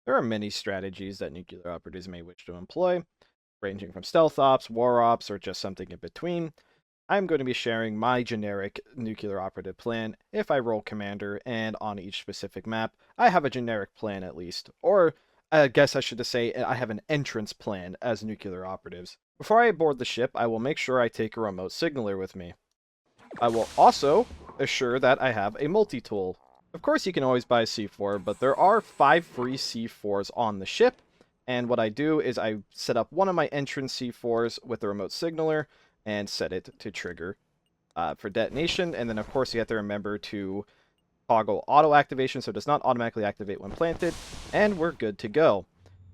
There are many strategies that nuclear operatives may wish to employ, ranging from stealth ops, war ops, or just something in between. I'm going to be sharing my generic nuclear operative plan if I roll commander, and on each specific map, I have a generic plan at least. Or, I guess I should say, I have an entrance plan as nuclear operatives. Before I board the ship, I will make sure I take a remote signaler with me. I will also assure that I have a multi-tool. Of course, you can always buy a C4, but there are 5 free C4s on the ship, and what I do is I set up one of my entrance C4s with the remote signaler and set it to trigger for detonation, and then of course you have to remember to toggle auto activation so it does not automatically activate when planted, and we're good to go.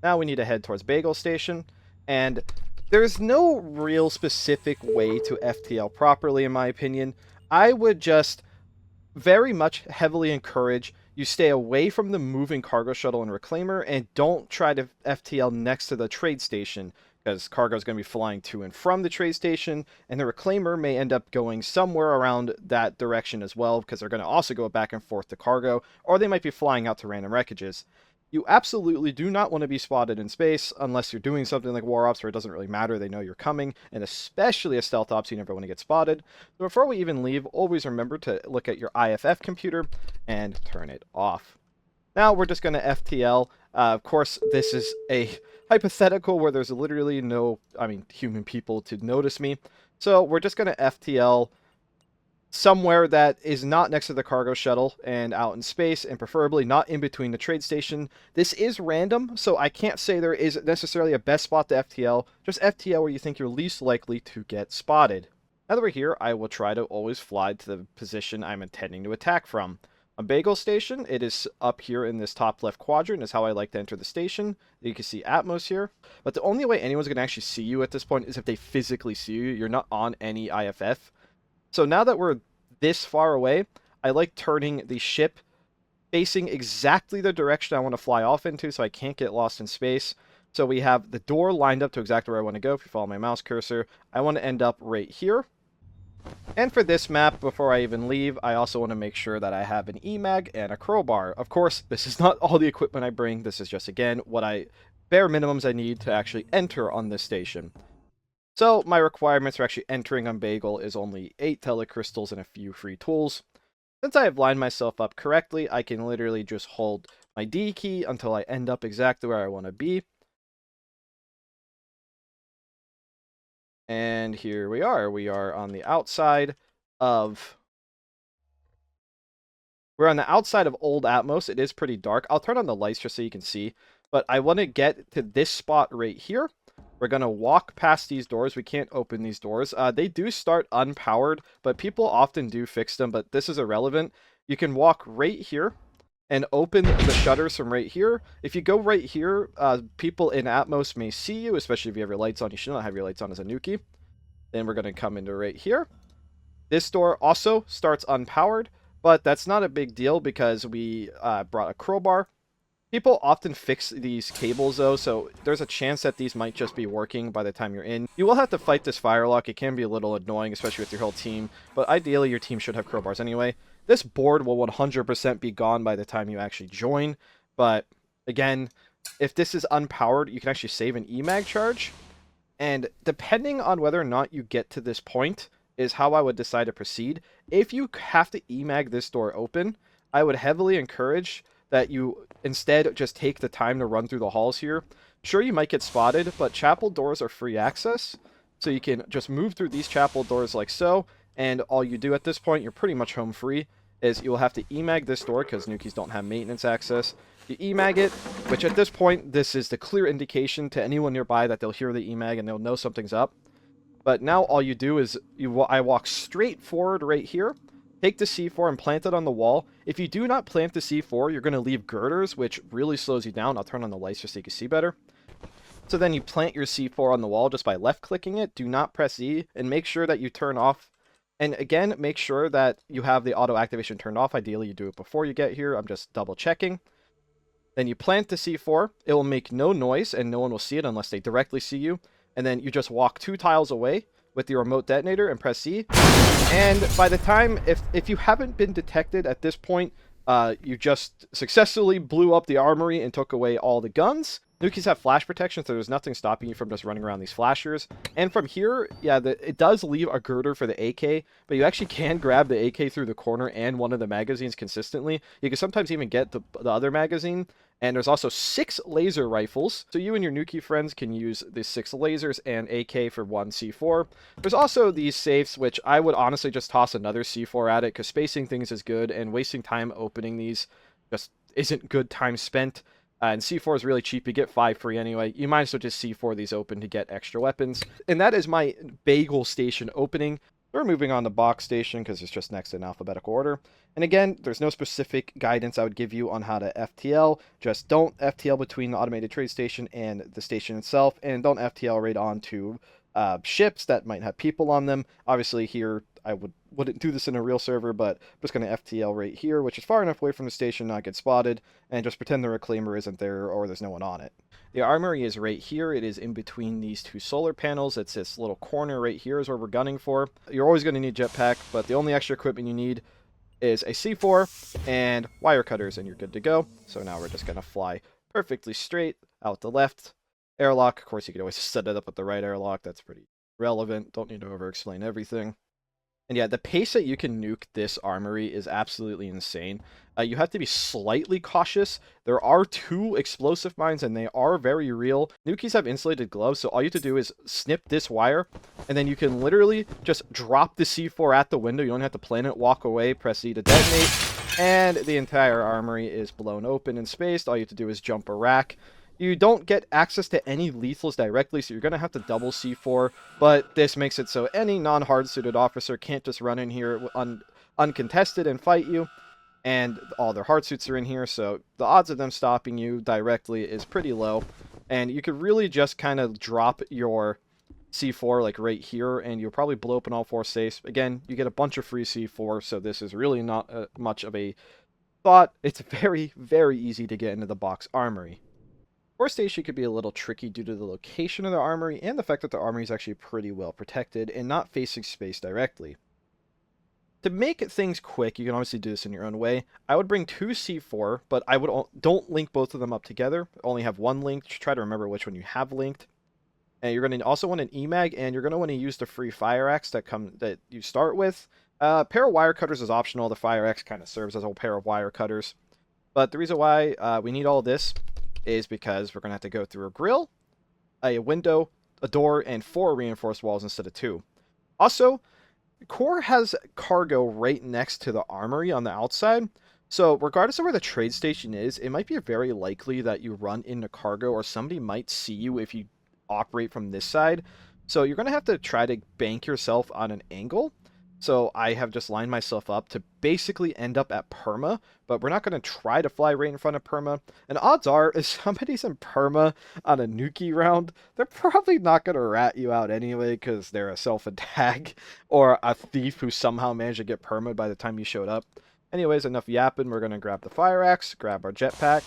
Now we need to head towards Bagel Station, and there's no real specific way to FTL properly in my opinion. I would just very much heavily encourage you stay away from the moving cargo shuttle and reclaimer, and don't try to FTL next to the trade station, because cargo is going to be flying to and from the trade station, and the reclaimer may end up going somewhere around that direction as well, because they're going to also go back and forth to cargo, or they might be flying out to random wreckages. You absolutely do not want to be spotted in space unless you're doing something like war ops where it doesn't really matter, they know you're coming, and especially a stealth ops, you never want to get spotted. So before we even leave, always remember to look at your IFF computer and turn it off. Now we're just going to FTL. Of course, this is a hypothetical where there's literally no, human people to notice me. So we're just going to FTL somewhere that is not next to the cargo shuttle and out in space, and preferably not in between the trade station. This is random, so I can't say there is necessarily a best spot to FTL. Just FTL where you think you're least likely to get spotted. Now that we're here, I will try to always fly to the position I'm intending to attack from. On Bagel Station, it is up here in this top left quadrant is how I like to enter the station. You can see Atmos here. But the only way anyone's going to actually see you at this point is if they physically see you. You're not on any IFF. So now that we're this far away, I like turning the ship facing exactly the direction I want to fly off into so I can't get lost in space. So we have the door lined up to exactly where I want to go. If you follow my mouse cursor, I want to end up right here. And for this map, before I even leave, I also want to make sure that I have an EMAG and a crowbar. Of course, this is not all the equipment I bring. This is just, again, what bare minimums I need to actually enter on this station. So my requirements for actually entering on Bagel is only 8 telecrystals and a few free tools. Since I have lined myself up correctly, I can literally just hold my D key until I end up exactly where I want to be. And here we are. We are on the outside of... We're on the outside of Old Atmos. It is pretty dark. I'll turn on the lights just so you can see. But I want to get to this spot right here. We're going to walk past these doors. We can't open these doors. They do start unpowered, but people often do fix them, but this is irrelevant. You can walk right here and open the shutters from right here. If you go right here, people in Atmos may see you, especially if you have your lights on. You should not have your lights on as a Nuke. Then we're going to come into right here. This door also starts unpowered, but that's not a big deal because we brought a crowbar. People often fix these cables though, so there's a chance that these might just be working by the time you're in. You will have to fight this firelock. It can be a little annoying, especially with your whole team, but ideally your team should have crowbars anyway. This board will 100% be gone by the time you actually join, but again, if this is unpowered, you can actually save an EMAG charge, and depending on whether or not you get to this point is how I would decide to proceed. If you have to EMAG this door open, I would heavily encourage that you instead just take the time to run through the halls here. Sure, you might get spotted, but chapel doors are free access, so you can just move through these chapel doors like so, and all you do at this point, you're pretty much home free, is you'll have to EMAG this door, because Nukes don't have maintenance access. You EMAG it, which at this point, this is the clear indication to anyone nearby that they'll hear the EMAG and they'll know something's up. But now all you do is, I walk straight forward right here, take the C4 and plant it on the wall. If you do not plant the C4, you're going to leave girders, which really slows you down. I'll turn on the lights just so you can see better. So then you plant your C4 on the wall just by left-clicking it. Do not press E, and make sure that you turn off. And again, make sure that you have the auto activation turned off. Ideally, you do it before you get here. I'm just double-checking. Then you plant the C4. It will make no noise, and no one will see it unless they directly see you. And then you just walk 2 tiles away with the remote detonator and press C. And by the time, if you haven't been detected at this point, You just successfully blew up the armory and took away all the guns. Nukies have flash protection, so there's nothing stopping you from just running around these flashers. And from here, yeah, it does leave a girder for the AK, but you actually can grab the AK through the corner and one of the magazines consistently. You can sometimes even get the other magazine. And there's also 6 laser rifles, so you and your Nuki friends can use the 6 lasers and AK for 1 C4. There's also these safes, which I would honestly just toss another C4 at it, because spacing things is good, and wasting time opening these just isn't good time spent. And C4 is really cheap. You get 5 free anyway. You might as well just C4 these open to get extra weapons. And that is my Bagel Station opening. We're moving on to Box Station because it's just next in alphabetical order. And again, there's no specific guidance I would give you on how to FTL. Just don't FTL between the automated trade station and the station itself. And don't FTL right onto ships that might have people on them. Obviously here, I wouldn't do this in a real server, but I'm just going to FTL right here, which is far enough away from the station not get spotted, and just pretend the reclaimer isn't there or there's no one on it. The armory is right here. It is in between these 2 solar panels. It's this little corner right here is where we're gunning for. You're always going to need jetpack, but the only extra equipment you need is a C4 and wire cutters, and you're good to go. So now we're just going to fly perfectly straight out the left. Airlock, of course, you could always set it up with the right airlock. That's pretty relevant. Don't need to over-explain everything. And yeah, the pace that you can nuke this armory is absolutely insane. You have to be slightly cautious. There are 2 explosive mines, and they are very real. Nukies have insulated gloves, so all you have to do is snip this wire, and then you can literally just drop the C4 at the window. You don't have to plan it, walk away, press E to detonate, and the entire armory is blown open and spaced. All you have to do is jump a rack. You don't get access to any lethals directly, so you're going to have to double C4, but this makes it so any non-hard-suited officer can't just run in here uncontested and fight you, and all their hard suits are in here, so the odds of them stopping you directly is pretty low, and you could really just kind of drop your C4 like right here, and you'll probably blow open all 4 safes. Again, you get a bunch of free C4, so this is really not much of a thought. It's very, very easy to get into the box armory. Core station could be a little tricky due to the location of the armory and the fact that the armory is actually pretty well protected and not facing space directly. To make things quick, you can obviously do this in your own way. I would bring 2 C4, but don't link both of them up together. Only have one linked. Try to remember which one you have linked. And you're going to also want an EMAG, and you're going to want to use the free fire axe that you start with. A pair of wire cutters is optional. The fire axe kind of serves as a pair of wire cutters. But the reason why we need all this is because we're going to have to go through a grill, a window, a door, and 4 reinforced walls instead of 2. Also, Core has cargo right next to the armory on the outside, so regardless of where the trade station is, it might be very likely that you run into cargo or somebody might see you if you operate from this side. So you're going to have to try to bank yourself on an angle. So I have just lined myself up to basically end up at perma, but we're not going to try to fly right in front of perma. And odds are, if somebody's in perma on a Nuke round, they're probably not going to rat you out anyway because they're a self-attack or a thief who somehow managed to get perma by the time you showed up. Anyways, enough yapping. We're going to grab the fire axe, grab our jetpack.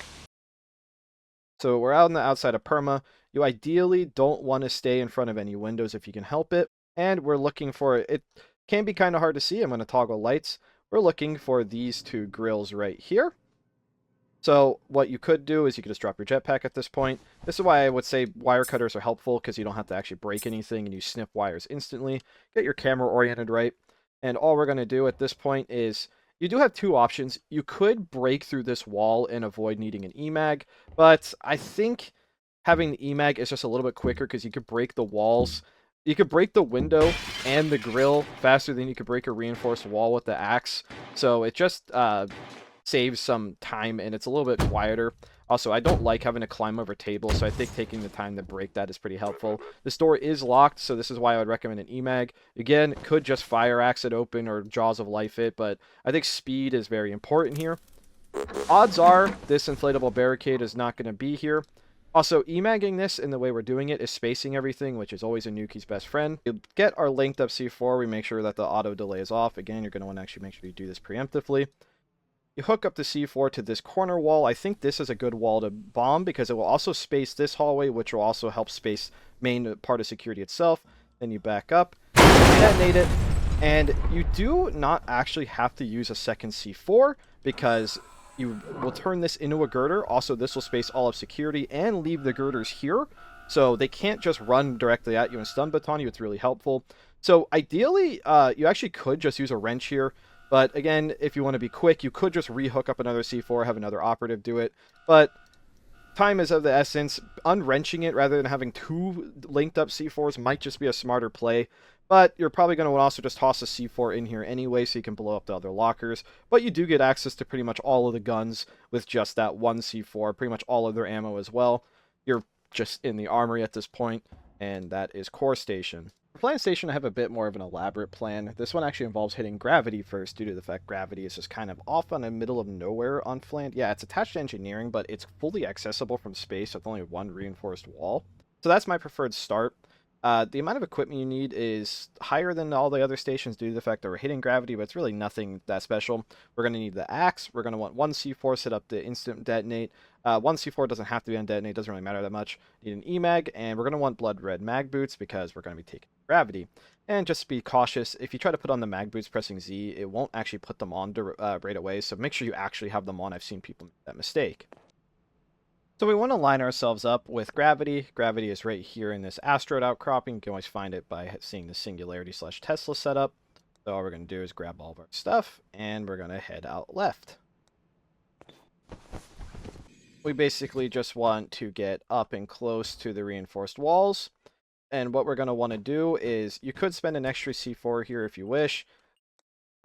So we're out on the outside of perma. You ideally don't want to stay in front of any windows if you can help it. And we're looking for it. Can be kind of hard to see. I'm going to toggle lights. We're looking for these 2 grills right here. So what you could do is you could just drop your jetpack at this point. This is why I would say wire cutters are helpful, because you don't have to actually break anything and you snip wires instantly. Get your camera oriented right. And all we're going to do at this point is, you do have 2 options. You could break through this wall and avoid needing an EMAG, but I think having the EMAG is just a little bit quicker because you could break the walls. You could break the window and the grill faster than you could break a reinforced wall with the axe. So it just saves some time, and it's a little bit quieter. Also, I don't like having to climb over tables, so I think taking the time to break that is pretty helpful. This door is locked, so this is why I would recommend an EMAG. Again, could just fire axe it open or Jaws of Life it, but I think speed is very important here. Odds are this inflatable barricade is not going to be here. Also, EMAGing this in the way we're doing it is spacing everything, which is always a Nuke's best friend. You get our linked up C4, we make sure that the auto delay is off. Again, you're going to want to actually make sure you do this preemptively. You hook up the C4 to this corner wall. I think this is a good wall to bomb because it will also space this hallway, which will also help space main part of security itself. Then you back up, detonate it, And you do not actually have to use a second C4 because you will turn this into a girder. Also, this will space all of security and leave the girders here. So they can't just run directly at you and stun baton you. It's really helpful. So ideally, you actually could just use a wrench here. But again, if you want to be quick, you could just rehook up another C4, have another operative do it. But time is of the essence. Unwrenching it rather than having two linked up C4s might just be a smarter play. But you're probably going to also just toss a C4 in here anyway so you can blow up the other lockers. But you do get access to pretty much all of the guns with just that one C4, pretty much all of their ammo as well. You're just in the armory at this point, and that is Core Station. For Fland Station, I have a bit more of an elaborate plan. This one actually involves hitting Gravity first due to the fact Gravity is just kind of off on the middle of nowhere on Fland. Yeah, it's attached to engineering, but it's fully accessible from space with only one reinforced wall. So that's my preferred start. The amount of equipment you need is higher than all the other stations due to the fact that we're hitting Gravity, but it's really nothing that special. We're going to need the axe. We're going to want one C4 set up to instant detonate. One C4 doesn't have to be on detonate. Doesn't really matter that much. Need an EMAG, and we're going to want blood red mag boots because we're going to be taking Gravity. And just be cautious. If you try to put on the mag boots pressing Z, it won't actually put them on right away. So make sure you actually have them on. I've seen people make that mistake. So we want to line ourselves up with Gravity. Gravity is right here in this asteroid outcropping. You can always find it by seeing the Singularity/Tesla setup. So all we're going to do is grab all of our stuff, and we're going to head out left. We basically just want to get up and close to the reinforced walls. And what we're going to want to do is, you could spend an extra C4 here if you wish.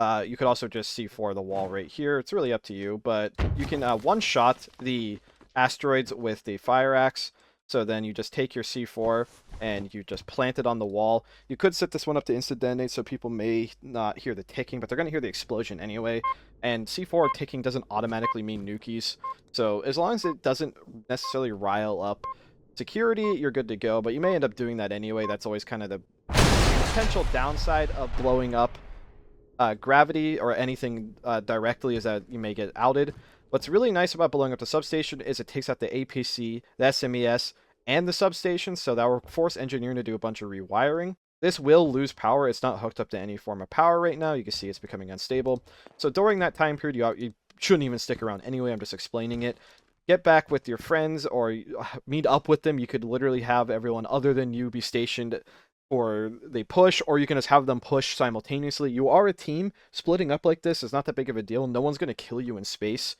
You could also just C4 the wall right here. It's really up to you, but you can one-shot the asteroids with the fire axe. So then you just take your C4 and you just plant it on the wall. You could set this one up to instant detonate so people may not hear the ticking, but they're going to hear the explosion anyway. And C4 ticking doesn't automatically mean nukies. So as long as it doesn't necessarily rile up security, you're good to go. But you may end up doing that anyway. That's always kind of the potential downside of blowing up Gravity or anything directly, is that you may get outed. What's really nice about blowing up the substation is it takes out the APC, the SMES, and the substation, so that will force engineering to do a bunch of rewiring. This will lose power. It's not hooked up to any form of power right now. You can see it's becoming unstable. So during that time period, you shouldn't even stick around anyway. I'm just explaining it. Get back with your friends or meet up with them. You could literally have everyone other than you be stationed, or they push, or you can just have them push simultaneously. You are a team. Splitting up like this is not that big of a deal. No one's going to kill you in space.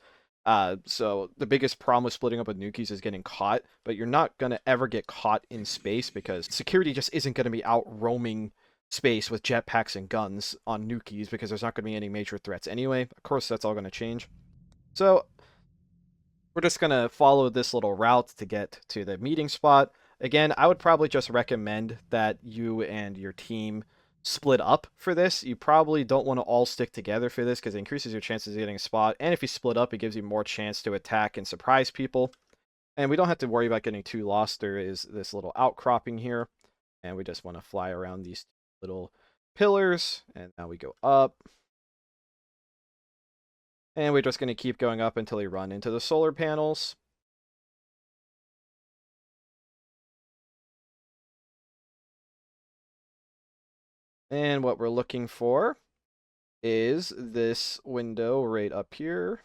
So the biggest problem with splitting up with nukies is getting caught, but you're not going to ever get caught in space because security just isn't going to be out roaming space with jetpacks and guns on nukies because there's not going to be any major threats anyway. Of course, that's all going to change. So we're just going to follow this little route to get to the meeting spot. Again, I would probably just recommend that you and your team split up for this. You probably don't want to all stick together for this because it increases your chances of getting a spot. And if you split up, it gives you more chance to attack and surprise people. And we don't have to worry about getting too lost. There is this little outcropping here. And we just want to fly around these little pillars. And now we go up. And we're just going to keep going up until we run into the solar panels. And what we're looking for is this window right up here.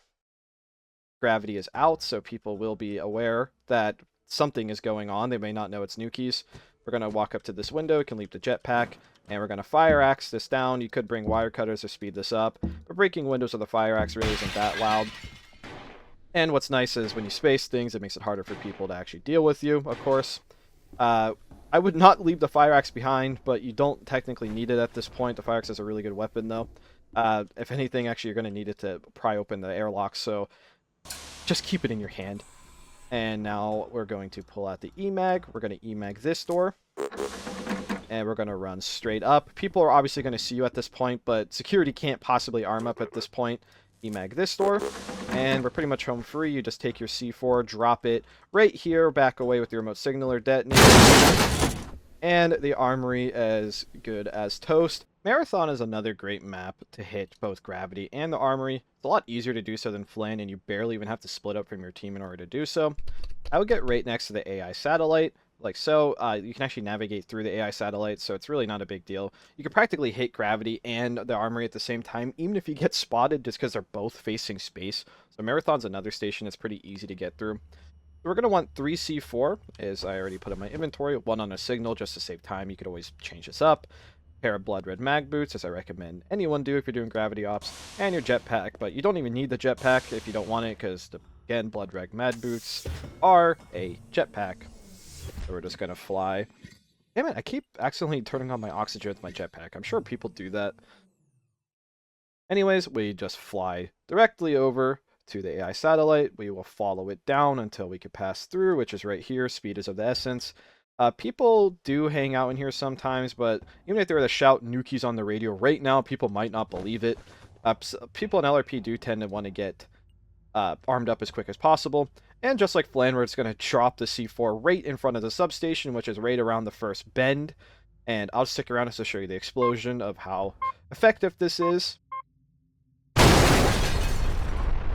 Gravity is out, so people will be aware that something is going on. They may not know it's nukies. We're going to walk up to this window. We can leave the jetpack, and we're going to fire axe this down. You could bring wire cutters to speed this up, but breaking windows with a fire axe really isn't that loud. And what's nice is when you space things, it makes it harder for people to actually deal with you, of course. I would not leave the fire axe behind, but you don't technically need it at this point. The fire axe is a really good weapon, though. If anything, actually, you're going to need it to pry open the airlock, so just keep it in your hand. And now we're going to pull out the EMAG. We're going to EMAG this door. And we're going to run straight up. People are obviously going to see you at this point, but security can't possibly arm up at this point. EMAG this door. And we're pretty much home free. You just take your C4, drop it right here, back away with your remote signaler, detonate. And the armory as good as toast. Marathon is another great map to hit both Gravity and the armory. It's a lot easier to do so than Fland, and you barely even have to split up from your team in order to do so. I would get right next to the AI satellite, like so. You can actually navigate through the AI satellite, so it's really not a big deal. You can practically hit gravity and the armory at the same time, even if you get spotted, just because they're both facing space. So Marathon's another station that's pretty easy to get through. We're going to want 3 C4, as I already put in my inventory, 1 on a signal just to save time. You could always change this up. Pair of blood red mag boots, as I recommend anyone do if you're doing gravity ops, and your jetpack. But you don't even need the jetpack if you don't want it, because again, blood red mag boots are a jetpack. So we're just going to fly. Damn it, I keep accidentally turning on my oxygen with my jetpack. I'm sure people do that. Anyways, we just fly directly over to the AI satellite. We will follow it down until we can pass through, which is right here. Speed is of the essence. People do hang out in here sometimes, but even if they were to shout Nuke's on the radio right now, people might not believe it. People in LRP do tend to want to get armed up as quick as possible. And just like Fland, it's going to drop the C4 right in front of the substation, which is right around the first bend. And I'll stick around just to show you the explosion of how effective this is.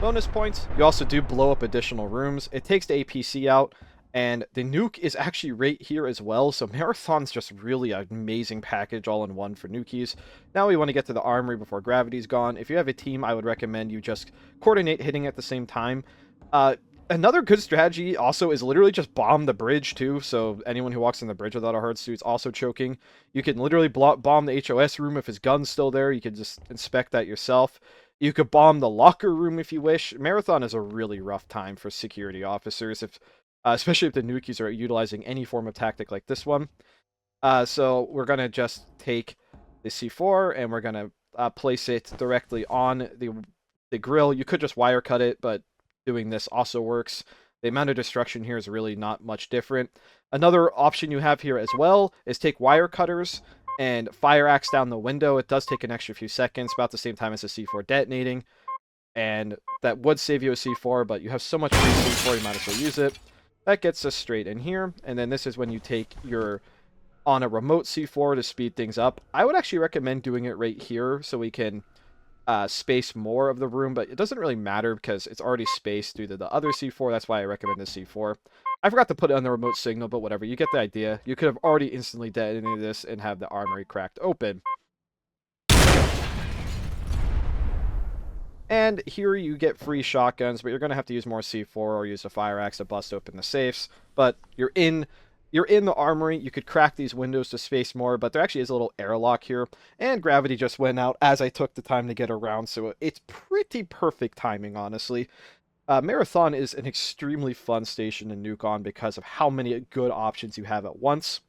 Bonus points, you also do blow up additional rooms. It takes the APC out, and the nuke is actually right here as well, so Marathon's just really an amazing package all in one for nukies. Now we want to get to the armory before gravity's gone. If you have a team, I would recommend you just coordinate hitting at the same time. Another good strategy also is literally just bomb the bridge too, so anyone who walks on the bridge without a hard suit's also choking. You can literally bomb the HOS room if his gun's still there. You can just inspect that yourself. You could bomb the locker room if you wish. Marathon is a really rough time for security officers, especially if the nukies are utilizing any form of tactic like this one. So we're going to just take the C4 and we're going to place it directly on the grill. You could just wire cut it, but doing this also works. The amount of destruction here is really not much different. Another option you have here as well is take wire cutters and fire axe down the window. It does take an extra few seconds, about the same time as a C4 detonating, and that would save you a C4, but you have so much free C4, you might as well use it. That gets us straight in here, and then this is when you take your on a remote C4 to speed things up. I would actually recommend doing it right here so we can space more of the room, but it doesn't really matter because it's already spaced due to the other C4. That's why I recommend the C4. I forgot to put it on the remote signal, but whatever. You get the idea. You could have already instantly detonated this and have the armory cracked open. And here you get free shotguns, but you're going to have to use more C4 or use a fire axe to bust open the safes. But you're in the armory. You could crack these windows to space more, but there actually is a little airlock here. And gravity just went out as I took the time to get around, so it's pretty perfect timing, honestly. Marathon is an extremely fun station to nuke on because of how many good options you have at once.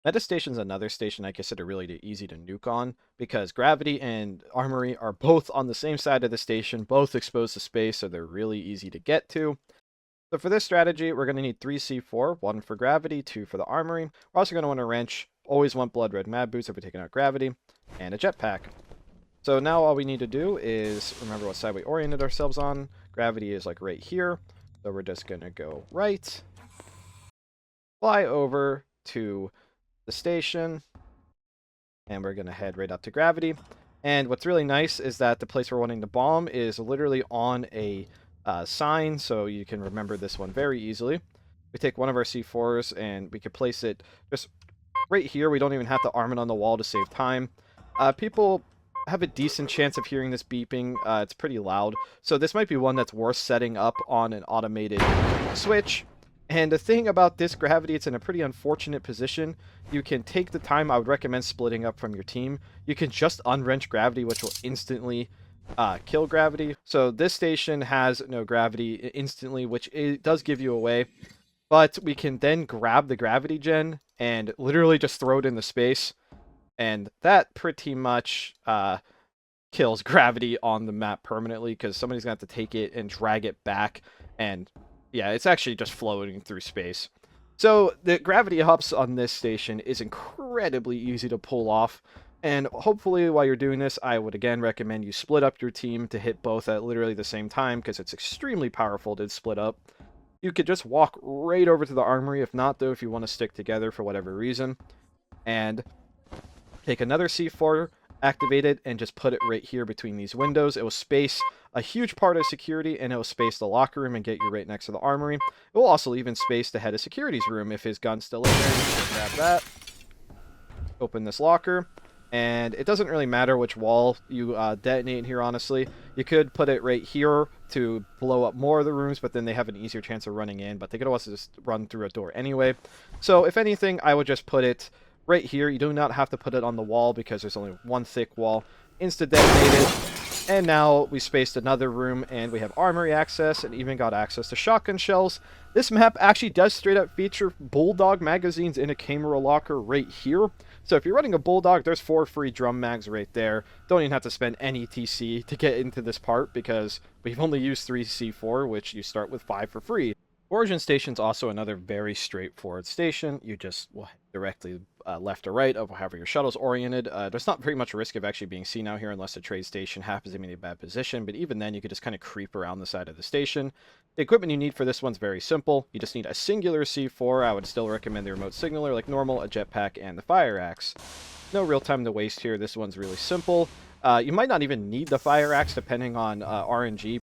Meta Station's another station I consider really easy to nuke on because gravity and armory are both on the same side of the station, both exposed to space, so they're really easy to get to. So for this strategy, we're going to need 3 C4, 1 for gravity, 2 for the armory. We're also going to want a wrench, always want blood red mad boots if we're taking out gravity, and a jetpack. So now all we need to do is remember what side we oriented ourselves on. Gravity is like right here, so we're just going to go right, fly over to the station, and we're going to head right up to gravity. And what's really nice is that the place we're wanting to bomb is literally on a sign, so you can remember this one very easily. We take one of our C4s and we can place it just right here. We don't even have to arm it on the wall to save time. People have a decent chance of hearing this beeping. It's pretty loud, so this might be one that's worth setting up on an automated switch. And the thing about this gravity, it's in a pretty unfortunate position. You can take the time. I would recommend splitting up from your team. You can just unwrench gravity, which will instantly kill gravity. So this station has no gravity instantly, which it does give you away. But we can then grab the gravity gen and literally just throw it in the space. And that pretty much kills gravity on the map permanently because somebody's going to have to take it and drag it back. And yeah, it's actually just floating through space. So the gravity hops on this station is incredibly easy to pull off. And hopefully while you're doing this, I would again recommend you split up your team to hit both at literally the same time because it's extremely powerful to split up. You could just walk right over to the armory. If not, though, if you want to stick together for whatever reason. And take another C4 activate it and just put it right here between these windows. It will space a huge part of security, and it will space the locker room and get you right next to the armory. It will also even space the head of security's room if his gun's still in there. You can grab that, open this locker, and it doesn't really matter which wall you detonate here, honestly. You could put it right here to blow up more of the rooms, but then they have an easier chance of running in, but they could also just run through a door anyway. So if anything, I would just put it right here. You do not have to put it on the wall because there's only one thick wall. Insta-detonate it. And now we spaced another room, and we have armory access, and even got access to shotgun shells. This map actually does straight up feature Bulldog magazines in a camera locker right here. So if you're running a Bulldog, there's 4 free drum mags right there. Don't even have to spend any TC to get into this part, because we've only used 3 C4, which you start with 5 for free. Origin Station's also another very straightforward station. You just will directly left or right of however your shuttle's oriented. There's not very much risk of actually being seen out here unless the trade station happens to be in a bad position, but even then you could just kind of creep around the side of the station. The equipment you need for this one's very simple. You just need a singular C4. I would still recommend the remote signaler like normal, a jetpack, and the fire axe. No real time to waste here. This one's really simple. You might not even need the fire axe depending on RNG.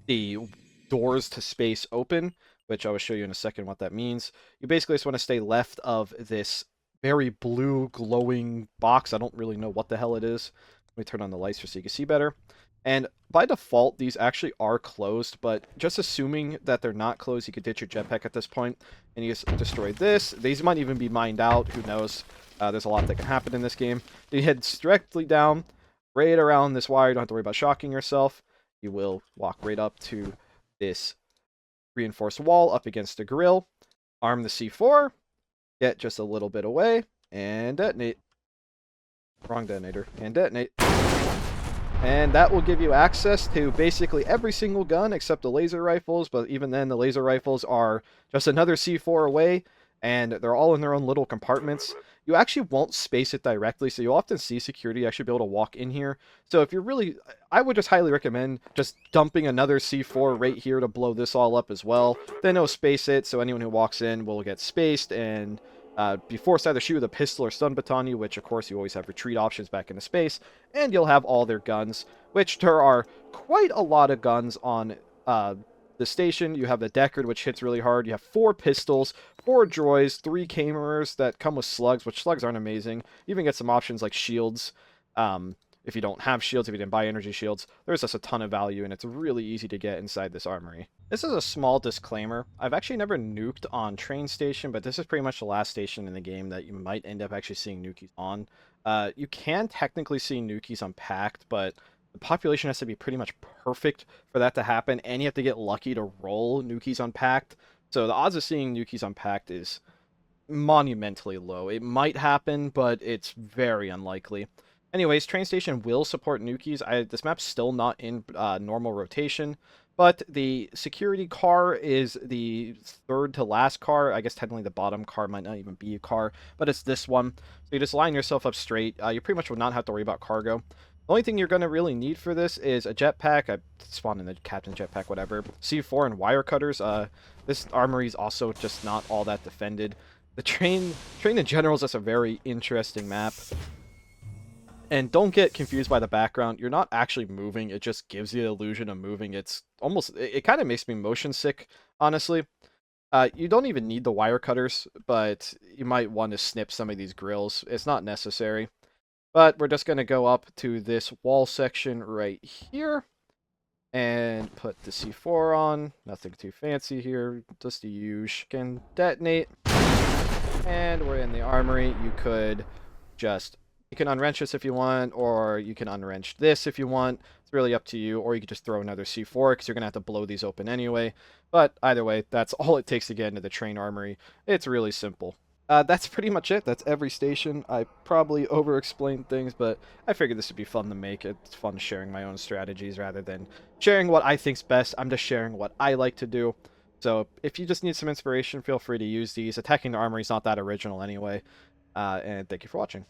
The doors to space open, which I will show you in a second what that means. You basically just want to stay left of this very blue glowing box. I don't really know what the hell it is. Let me turn on the lights so you can see better. And by default, these actually are closed, but just assuming that they're not closed, you could ditch your jetpack at this point, and you just destroy this. These might even be mined out. Who knows? There's a lot that can happen in this game. You head directly down, right around this wire. You don't have to worry about shocking yourself. You will walk right up to this reinforced wall up against the grill, arm the C4, get just a little bit away, and detonate. Wrong detonator. And detonate. And that will give you access to basically every single gun except the laser rifles, but even then the laser rifles are just another C4 away, and they're all in their own little compartments. You actually won't space it directly, so you'll often see security actually be able to walk in here. So if you're really, I would just highly recommend just dumping another C4 right here to blow this all up as well. Then it'll space it, so anyone who walks in will get spaced and be forced to either shoot with a pistol or stun baton you, which of course you always have retreat options back into space, and you'll have all their guns, which there are quite a lot of guns on the station. You have the Deckard, which hits really hard. You have 4 pistols, 4 droids, 3 camerers that come with slugs, which slugs aren't amazing. You even get some options like shields. If you don't have shields, if you didn't buy energy shields, there's just a ton of value, and it's really easy to get inside this armory. This is a small disclaimer. I've actually never nuked on Train Station, but this is pretty much the last station in the game that you might end up actually seeing nukies on. You can technically see nukies on Pact, but the population has to be pretty much perfect for that to happen, and you have to get lucky to roll nukies on Pact. So the odds of seeing nukies on Pact is monumentally low. It might happen, but it's very unlikely. Anyways, Train Station will support nukies. This map's still not in normal rotation, but the security car is the third to last car. I guess technically the bottom car might not even be a car, but it's this one. So you just line yourself up straight. You pretty much will not have to worry about cargo. The only thing you're going to really need for this is a jetpack. I spawned in the captain jetpack, whatever. C4 and wire cutters. This armory is also just not all that defended. The train in general is just a very interesting map. And don't get confused by the background. You're not actually moving. It just gives you the illusion of moving. It's almost, it kind of makes me motion sick, honestly. You don't even need the wire cutters, but you might want to snip some of these grills. It's not necessary. But we're just going to go up to this wall section right here and put the C4 on. Nothing too fancy here. Just the usual. Can detonate. And we're in the armory. You can unwrench this if you want, or you can unwrench this if you want. It's really up to you, or you could just throw another C4 because you're going to have to blow these open anyway. But either way, that's all it takes to get into the train armory. It's really simple. That's pretty much it. That's every station. I probably over-explained things, but I figured this would be fun to make. It's fun sharing my own strategies rather than sharing what I think's best. I'm just sharing what I like to do. So if you just need some inspiration, feel free to use these. Attacking the armory is not that original anyway. And thank you for watching.